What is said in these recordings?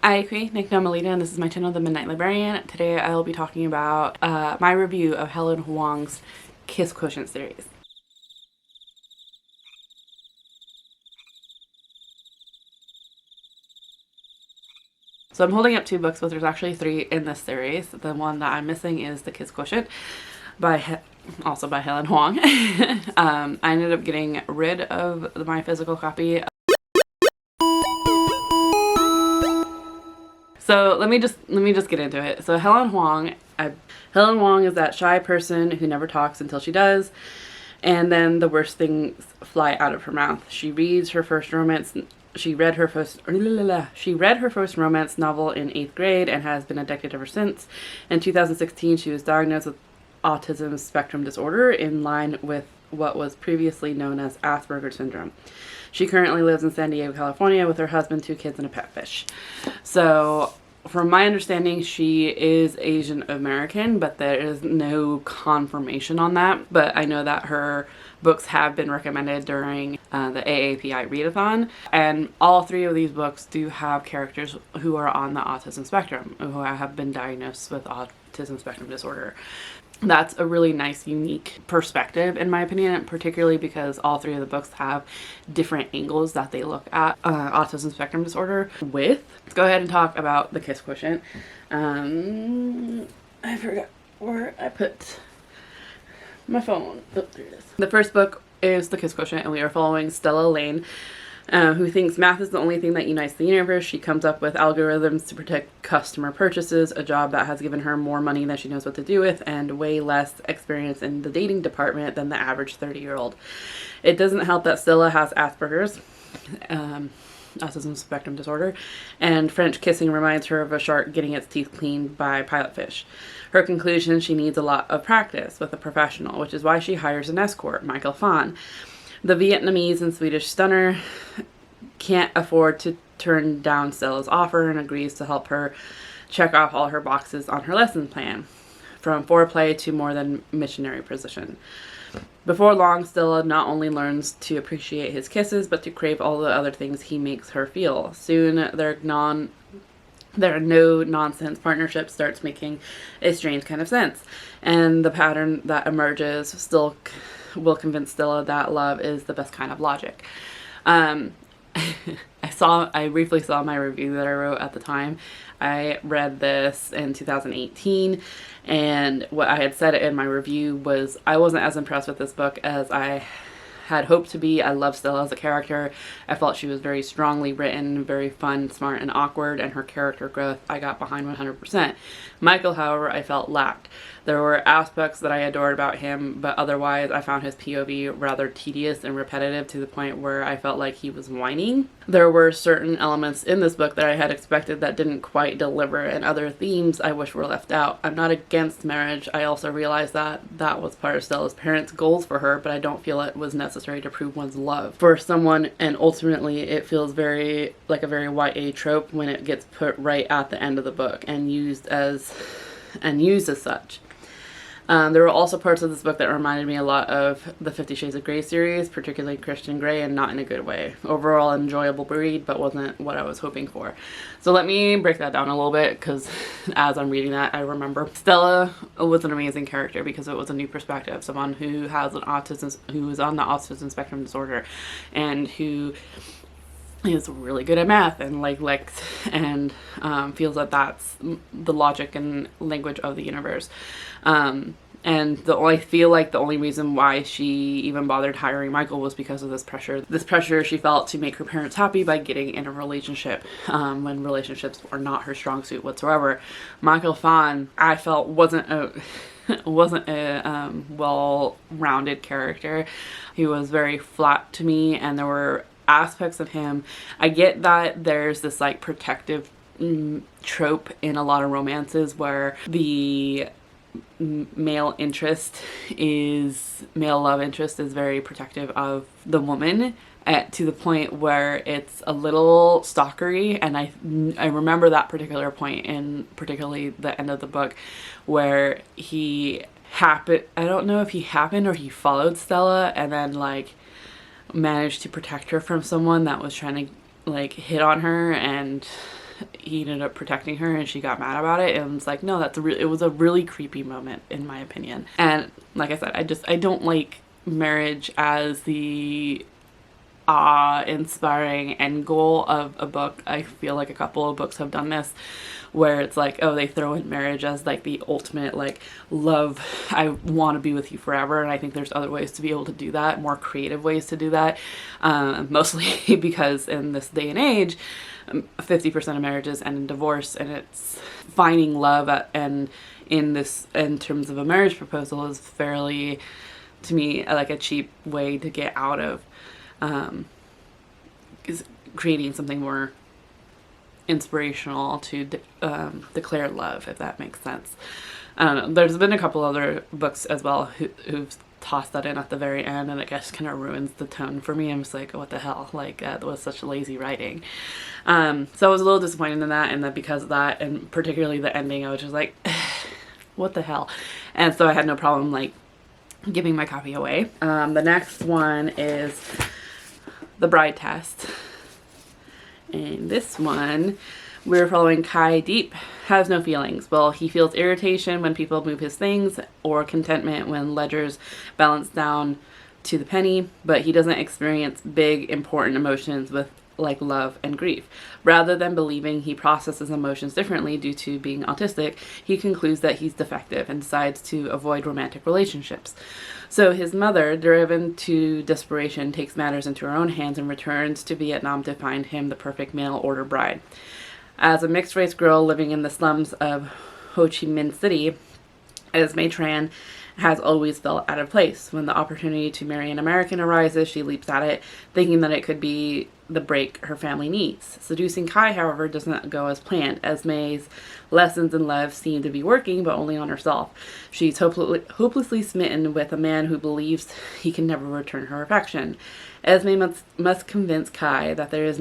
Hi, Nick Melita, and this is my channel, The Midnight Librarian. Today I will be talking about my review of Helen Hoang's Kiss Quotient series. So I'm holding up two books, but there's actually three in this series. The one that I'm missing is The Kiss Quotient, also by Helen Hoang. I ended up getting rid of my physical copy. So let me just get into it. So Helen Hoang is that shy person who never talks until she does, and then the worst things fly out of her mouth. She read her first romance novel in 8th grade and has been addicted ever since. In 2016, she was diagnosed with autism spectrum disorder in line with what was previously known as Asperger's syndrome. She currently lives in San Diego, California with her husband, 2 kids, and a pet fish. So from my understanding, she is Asian American, but there is no confirmation on that. But I know that her books have been recommended during the AAPI readathon, and all 3 of these books do have characters who are on the autism spectrum, who have been diagnosed with autism spectrum disorder. That's a really nice, unique perspective, in my opinion, particularly because all 3 of the books have different angles that they look at autism spectrum disorder with. Let's go ahead and talk about the Kiss Quotient. I forgot where I put my phone. Oh, there it is. The first book is The Kiss Quotient, and we are following Stella Lane, who thinks math is the only thing that unites the universe. She comes up with algorithms to protect customer purchases, a job that has given her more money than she knows what to do with, and way less experience in the dating department than the average 30-year-old. It doesn't help that Stella has Asperger's, autism spectrum disorder, and French kissing reminds her of a shark getting its teeth cleaned by pilotfish. Her conclusion: she needs a lot of practice with a professional, which is why she hires an escort, Michael Fan. The Vietnamese and Swedish stunner can't afford to turn down Stella's offer and agrees to help her check off all her boxes on her lesson plan, from foreplay to more than missionary position. Before long, Stella not only learns to appreciate his kisses, but to crave all the other things he makes her feel. Soon, their no-nonsense partnership starts making a strange kind of sense, and the pattern that emerges still will convince Stella that love is the best kind of logic. I briefly saw my review that I wrote at the time. I read this in 2018, and what I had said in my review was I wasn't as impressed with this book as I had hoped to be. I love Stella as a character. I felt she was very strongly written, very fun, smart, and awkward, and her character growth I got behind 100%. Michael, however, I felt lacked. There were aspects that I adored about him, but otherwise I found his POV rather tedious and repetitive to the point where I felt like he was whining. There were certain elements in this book that I had expected that didn't quite deliver, and other themes I wish were left out. I'm not against marriage. I also realized that that was part of Stella's parents' goals for her, but I don't feel it was necessary to prove one's love for someone, and ultimately it feels very like a very YA trope when it gets put right at the end of the book and used as such. There were also parts of this book that reminded me a lot of the 50 Shades of Grey series, particularly Christian Grey, and not in a good way. Overall, enjoyable read, but wasn't what I was hoping for. So let me break that down a little bit, because as I'm reading that, I remember Stella was an amazing character because it was a new perspective. Someone who has who is on the autism spectrum disorder, and who is really good at math and likes and feels that that's the logic and language of the universe. And I feel like the only reason why she even bothered hiring Michael was because of this pressure she felt to make her parents happy by getting in a relationship, when relationships were not her strong suit whatsoever. Michael Fan, I felt wasn't a well-rounded character. He was very flat to me, and there were aspects of him. I get that there's this like protective trope in a lot of romances where the male love interest is very protective of the woman, to the point where it's a little stalkery. And I remember that particular point in particularly the end of the book where I don't know if he happened or he followed Stella and then like managed to protect her from someone that was trying to like hit on her, and he ended up protecting her and she got mad about it, and was like, no, it was a really creepy moment in my opinion. And like I said, I don't like marriage as the awe-inspiring end goal of a book. I feel like a couple of books have done this, where it's like, oh, they throw in marriage as like the ultimate like love, I want to be with you forever. And I think there's other ways to be able to do that, more creative ways to do that, mostly because in this day and age 50% of marriages end in divorce, and it's finding love and in terms of a marriage proposal is fairly, to me, like a cheap way to get out of is creating something more inspirational to declare love, if that makes sense. I don't know. There's been a couple other books as well who've tossed that in at the very end, and I guess kind of ruins the tone for me. I'm just like, what the hell? Like, that was such lazy writing. So I was a little disappointed in that, and that because of that, and particularly the ending, I was just like, what the hell? And so I had no problem like giving my copy away. The next one is The Bride Test. And this one, we're following Kai Deep. Has no feelings. Well, he feels irritation when people move his things, or contentment when ledgers balance down to the penny, but he doesn't experience big, important emotions with like love and grief. Rather than believing he processes emotions differently due to being autistic, he concludes that he's defective and decides to avoid romantic relationships. So his mother, driven to desperation, takes matters into her own hands and returns to Vietnam to find him the perfect mail-order bride. As a mixed-race girl living in the slums of Ho Chi Minh City, Esme Tran has always felt out of place. When the opportunity to marry an American arises, she leaps at it, thinking that it could be the break her family needs. Seducing Kai, however, does not go as planned. Esme's lessons in love seem to be working, but only on herself. She's hopelessly smitten with a man who believes he can never return her affection. Esme must convince Kai that there is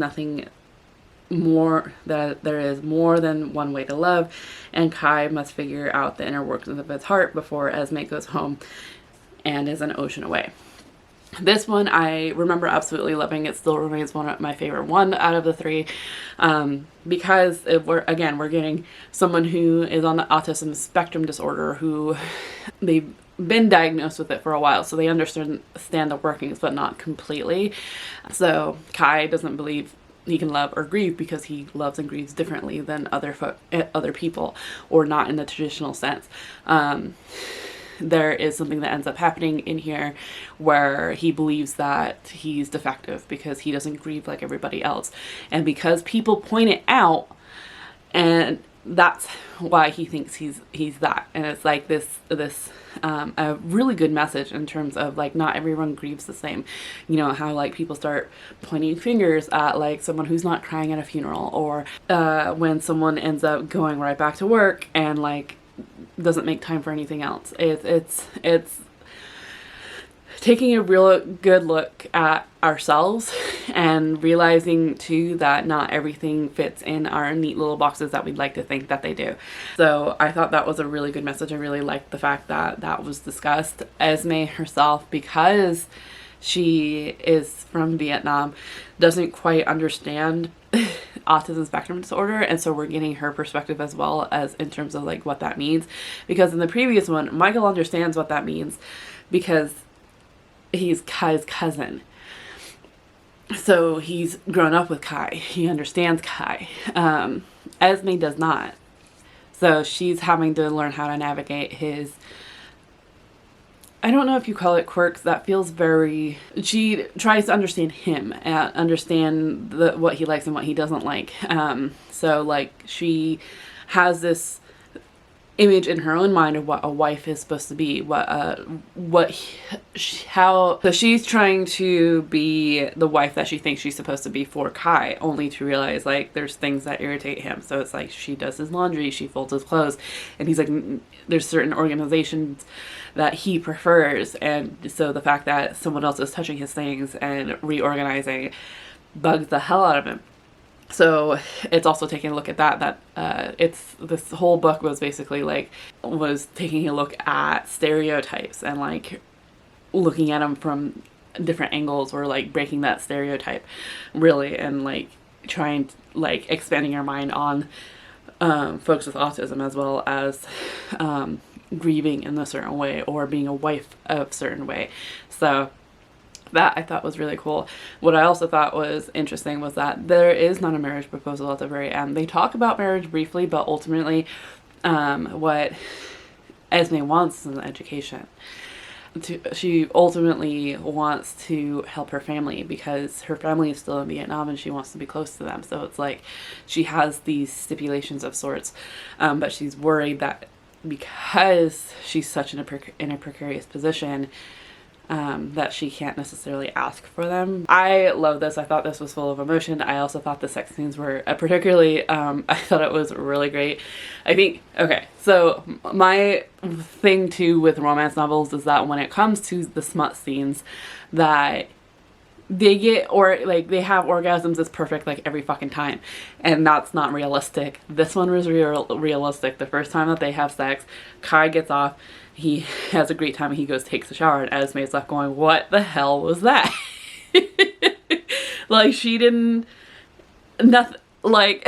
more than one way to love, and Kai must figure out the inner workings of his heart before Esme goes home and is an ocean away. This one I remember absolutely loving. It still remains one of my favorite one out of the three, because we're getting someone who is on the autism spectrum disorder, who they've been diagnosed with it for a while, so they understand the workings, but not completely. So Kai doesn't believe he can love or grieve because he loves and grieves differently than other people, or not in the traditional sense. There is something that ends up happening in here where he believes that he's defective because he doesn't grieve like everybody else, and because people point it out, and that's why he thinks he's that. And it's like this a really good message in terms of like, not everyone grieves the same. You know how like people start pointing fingers at like someone who's not crying at a funeral, or when someone ends up going right back to work and like doesn't make time for anything else. It's taking a real good look at ourselves and realizing too that not everything fits in our neat little boxes that we'd like to think that they do. So I thought that was a really good message. I really liked the fact that that was discussed. Esme herself, because she is from Vietnam, doesn't quite understand autism spectrum disorder, and so we're getting her perspective as well, as in terms of like what that means, because in the previous one Michael understands what that means because he's Kai's cousin, so he's grown up with Kai, he understands Kai. Esme does not, so she's having to learn how to navigate his, I don't know if you call it quirks, that feels very, she tries to understand him and understand what he likes and what he doesn't like. So like she has this image in her own mind of what a wife is supposed to be, so she's trying to be the wife that she thinks she's supposed to be for Kai, only to realize like there's things that irritate him. So it's like she does his laundry, she folds his clothes, and he's like, there's certain organizations that he prefers, and so the fact that someone else is touching his things and reorganizing bugs the hell out of him. So it's also taking a look at that it's, this whole book was basically like, was taking a look at stereotypes and like looking at them from different angles, or like breaking that stereotype really, and like trying, like, expanding your mind on folks with autism, as well as grieving in a certain way or being a wife of a certain way. So that I thought was really cool. What I also thought was interesting was that there is not a marriage proposal at the very end. They talk about marriage briefly, but ultimately what Esme wants is an education. She ultimately wants to help her family because her family is still in Vietnam and she wants to be close to them. So it's like she has these stipulations of sorts, but she's worried that because she's such in a precarious position, that she can't necessarily ask for them. I love this. I thought this was full of emotion. I also thought the sex scenes were particularly, I thought it was really great. I think, okay, so my thing too with romance novels is that when it comes to the smut scenes, that they get, or like they have orgasms that's perfect like every fucking time, and that's not realistic. This one was realistic. The first time that they have sex, Kai gets off, he has a great time, and he goes takes a shower, and Esme's left going, what the hell was that? Like, she didn't, nothing, like,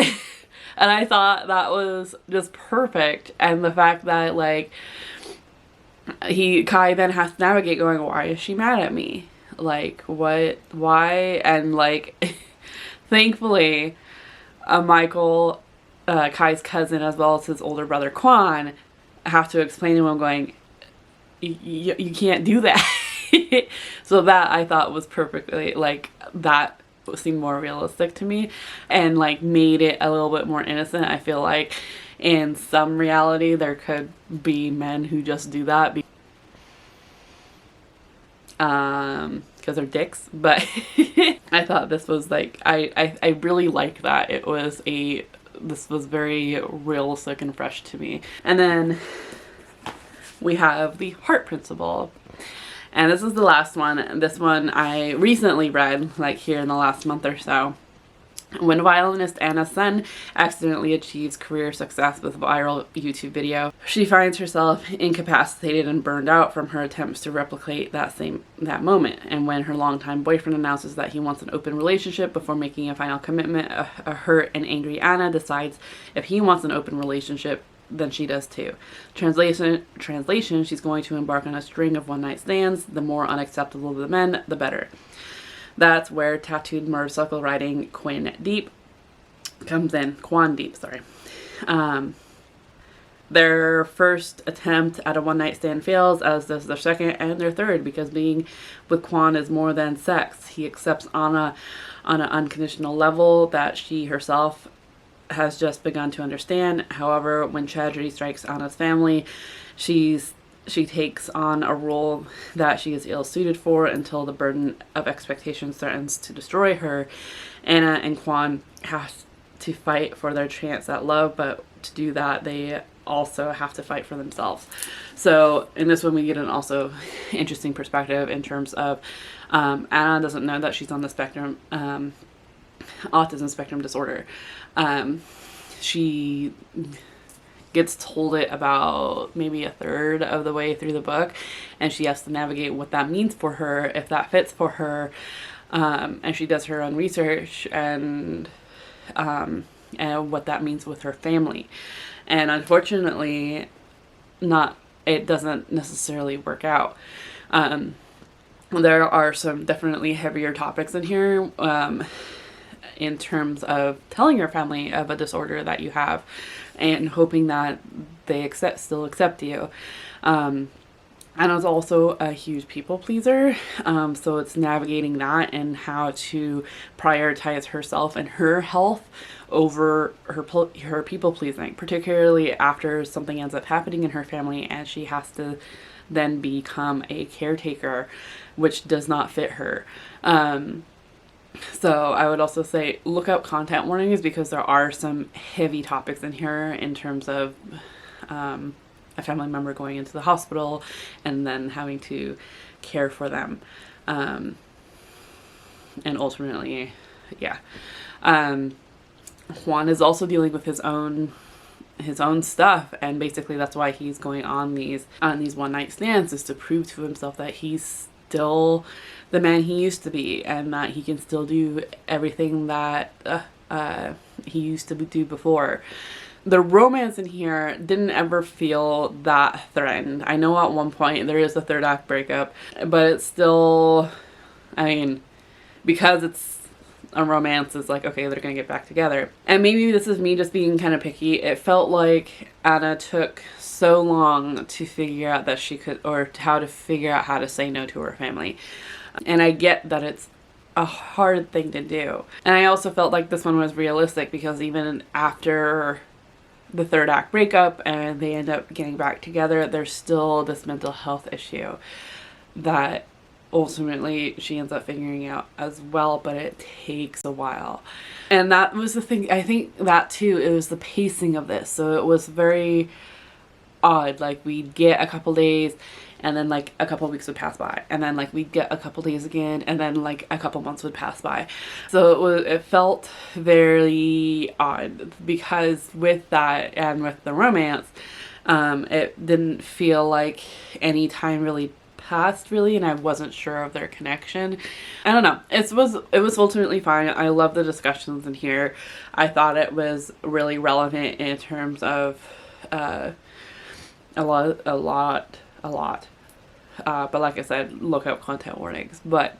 and I thought that was just perfect. And the fact that, like, Kai then has to navigate going, why is she mad at me? Like, what, why? And like, thankfully, Michael, Kai's cousin, as well as his older brother Quan, have to explain to him going, you can't do that. So that I thought was perfectly, like, that seemed more realistic to me, and like made it a little bit more innocent. I feel like in some reality there could be men who just do that because they're dicks, but I thought this was like, I really like that this was very realistic and fresh to me. And then we have the heart principle, and this is the last one. This one I recently read, like here in the last month or so. When violinist Anna Sun accidentally achieves career success with a viral YouTube video, she finds herself incapacitated and burned out from her attempts to replicate that moment. And when her longtime boyfriend announces that he wants an open relationship before making a final commitment, a hurt and angry Anna decides if he wants an open relationship, then she does too. Translation, she's going to embark on a string of one-night stands. The more unacceptable the men, the better. That's where tattooed motorcycle riding Quan Deep comes in. Their first attempt at a one-night stand fails, as does their second and their third, because being with Quan is more than sex. He accepts Anna on an unconditional level that she herself has just begun to understand. However, when tragedy strikes Anna's family, she takes on a role that she is ill-suited for until the burden of expectation threatens to destroy her. Anna and Quan have to fight for their chance at love, but to do that, they also have to fight for themselves. So in this one, we get an also interesting perspective in terms of Anna doesn't know that she's on the spectrum, autism spectrum disorder. She gets told it about maybe a third of the way through the book, and she has to navigate what that means for her, if that fits for her, and she does her own research and what that means with her family. And unfortunately, it doesn't necessarily work out. There are some definitely heavier topics in here, in terms of telling your family of a disorder that you have and hoping that they still accept you. Anna's also a huge people pleaser, so it's navigating that and how to prioritize herself and her health over her people pleasing, particularly after something ends up happening in her family and she has to then become a caretaker, which does not fit her. So I would also say look out content warnings, because there are some heavy topics in here in terms of a family member going into the hospital and then having to care for them. And ultimately, yeah. Juan is also dealing with his own stuff, and basically that's why he's going on these one-night stands, is to prove to himself that he's still the man he used to be and that he can still do everything that he used to do before. The romance in here didn't ever feel that threatened. I know at one point there is a third act breakup, but it's still, I mean, because it's a romance, it's like, okay, they're gonna get back together. And maybe this is me just being kind of picky. It felt like Anna took so long to figure out that she could, or how to figure out how to say no to her family. And I get that it's a hard thing to do. And I also felt like this one was realistic, because even after the third act breakup and they end up getting back together, there's still this mental health issue that ultimately she ends up figuring out as well, but it takes a while. And that was the thing. I think that too, it was the pacing of this. So it was very odd. Like, we'd get a couple days and then like a couple weeks would pass by, and then like we'd get a couple days again, and then like a couple months would pass by. So it felt very odd, because with that and with the romance, it didn't feel like any time really passed really, and I wasn't sure of their connection. I don't know. It was ultimately fine. I love the discussions in here. I thought it was really relevant in terms of a lot. But like I said, look out content warnings. But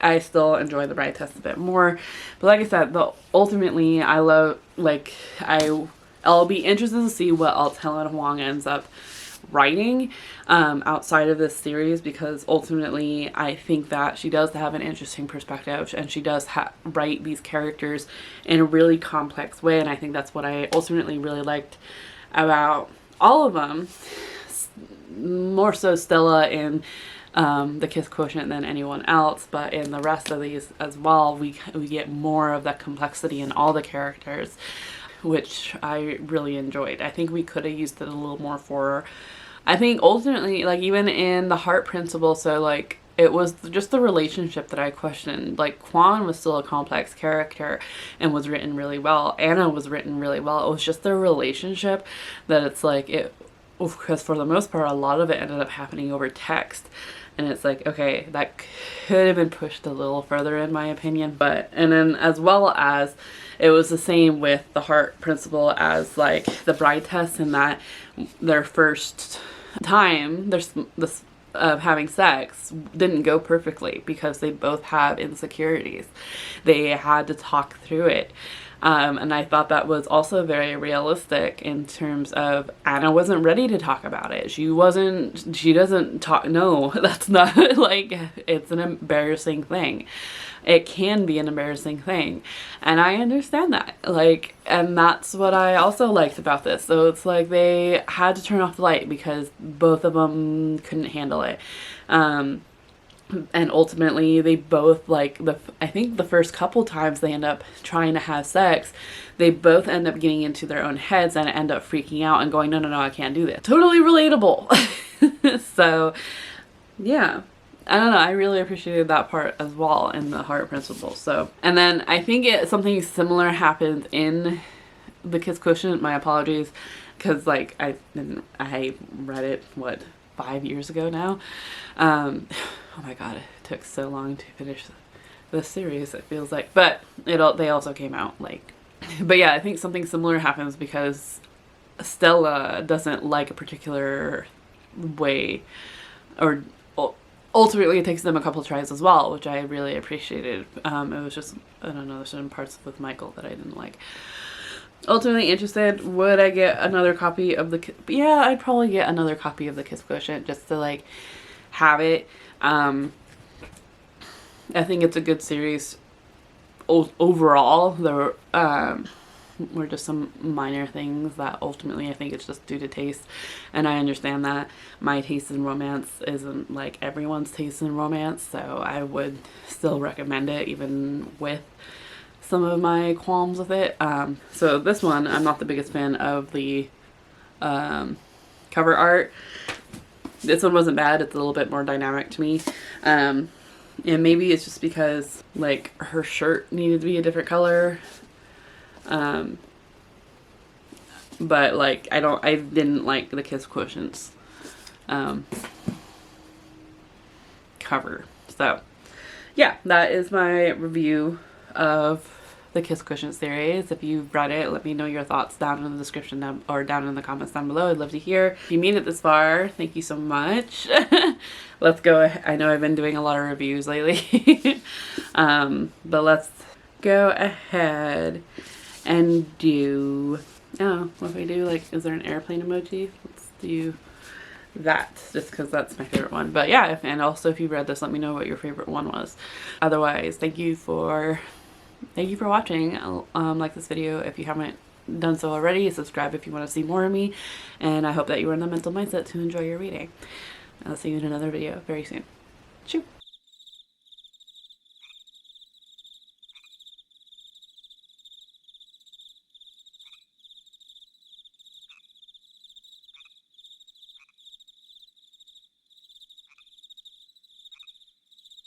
I still enjoy the bride test a bit more. But like I said, ultimately I love, like, I'll be interested to see what Altella Huang ends up writing outside of this series, because ultimately I think that she does have an interesting perspective, and she does write these characters in a really complex way. And I think that's what I ultimately really liked about all of them, more so Stella in the Kiss Quotient than anyone else, but in the rest of these as well, we get more of that complexity in all the characters, which I really enjoyed. I think we could have used it a little more for her. I think ultimately, like, even in the heart principle, so like, it was just the relationship that I questioned. Like, Quan was still a complex character and was written really well. Anna was written really well. It was just their relationship that it's like, because for the most part, a lot of it ended up happening over text. And it's like, okay, that could have been pushed a little further in my opinion. And then as well as, it was the same with the heart principle as like the bride test, in that their first time this having sex didn't go perfectly, because they both have insecurities. They had to talk through it. And I thought that was also very realistic in terms of Anna wasn't ready to talk about it. She doesn't talk. No, that's not, like, it's an embarrassing thing. It can be an embarrassing thing. And I understand that. Like, and that's what I also liked about this. So it's like they had to turn off the light because both of them couldn't handle it. And ultimately they both, like, I think the first couple times they end up trying to have sex, they both end up getting into their own heads and end up freaking out and going, no, I can't do this. Totally relatable. So yeah, I don't know, I really appreciated that part as well in the heart principle. So, and then I think something similar happened in the Kiss Quotient. My apologies, because like I read it 5 years ago now. Oh my god, it took so long to finish the series, it feels like. But they also came out like, but yeah, I think something similar happens because Stella doesn't like a particular way, or ultimately it takes them a couple tries as well, which I really appreciated. It was just, I don't know, there's certain parts with Michael that I didn't like. Ultimately interested, would I get another copy of yeah, I'd probably get another copy of the Kiss Quotient just to like have it. I think it's a good series overall. There were just some minor things that ultimately I think it's just due to taste, and I understand that my taste in romance isn't like everyone's taste in romance, so I would still recommend it even with some of my qualms with it. So this one, I'm not the biggest fan of the cover art. This one wasn't bad. It's a little bit more dynamic to me. And maybe it's just because like her shirt needed to be a different color. But like I didn't like the Kiss Quotient's cover. So yeah, that is my review of the Kiss Quotient series. If you've read it, let me know your thoughts down in the description down, or down in the comments down below. I'd love to hear. If you made it this far, thank you so much. Let's go. I know I've been doing a lot of reviews lately, but let's go ahead and do, oh, what if we do, like, is there an airplane emoji? Let's do that, just because that's my favorite one. But yeah, and also if you read this, let me know what your favorite one was. Otherwise, thank you for watching. Like this video if you haven't done so already. Subscribe if you want to see more of me, and I hope that you are in the mental mindset to enjoy your reading. I'll see you in another video very soon. Shoo!